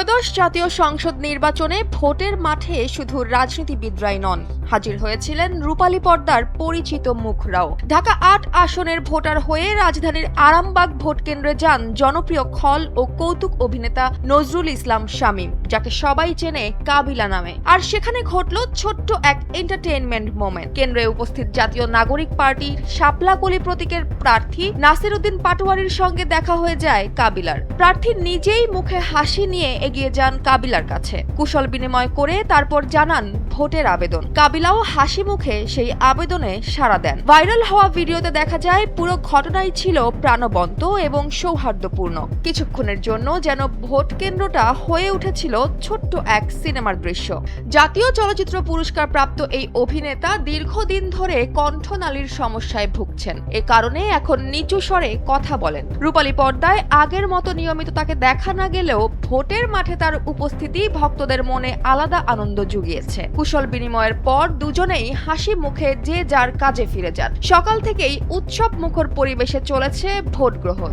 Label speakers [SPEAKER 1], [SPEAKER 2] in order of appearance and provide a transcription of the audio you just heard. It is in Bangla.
[SPEAKER 1] ত্রয়োদশ জাতীয় সংসদ নির্বাচনে ভোটের মাঠে শুধু রাজনীতিবিদরাই নন, হাজির হয়েছিলেন রূপালী পর্দার পরিচিত মুখরাও। ঢাকা ৮ আসনের ভোটার হয়ে রাজধানীর আরামবাগ ভোট কেন্দ্রে যান জনপ্রিয় খল ও কৌতুক অভিনেতা নজরুল ইসলাম শামীম, যাকে সবাই চেনে কাবিলা নামে। আর সেখানে ঘটল ছোট্ট এক এন্টারটেইনমেন্ট মোমেন্ট। কেন্দ্রে উপস্থিত জাতীয় নাগরিক পার্টির শাপলাকলি প্রতীকের প্রার্থী নাসির উদ্দিন পাটোয়ারির সঙ্গে দেখা হয়ে যায় কাবিলার। প্রার্থী নিজেই মুখে হাসি নিয়ে এগিয়ে যান কাবিলার কাছে, কুশল বিনিময় করে তারপর জানান ভোটের আবেদন। কাবিলাও হাসি মুখে সেই আবেদনে সাড়া দেন। ভাইরাল হওয়া ভিডিওতে দেখা যায় পুরো ঘটনাই ছিল প্রাণবন্ত এবং সৌহার্দ্যপূর্ণ। কিছুক্ষণের জন্য যেন ভোট কেন্দ্রটা হয়ে উঠেছিল ছোট্ট এক সিনেমার দৃশ্য। জাতীয় চলচ্চিত্র পুরস্কার প্রাপ্ত এই অভিনেতা দীর্ঘদিন ধরে কণ্ঠনালীর সমস্যায় ভুগছেন। এ কারণে এখন নিচু স্বরে কথা বলেন। রূপালী পর্দায় আগের মতো নিয়মিত তাকে দেখা না গেলেও ভোটের মাঠে তার উপস্থিতি ভক্তদের মনে আলাদা আনন্দ জুগিয়েছে। কুশল বিনিময়ের পর দুজনেই হাসি মুখে যে যার কাজে ফিরে যান। সকাল থেকেই উৎসব মুখর পরিবেশে চলেছে ভোট গ্রহণ।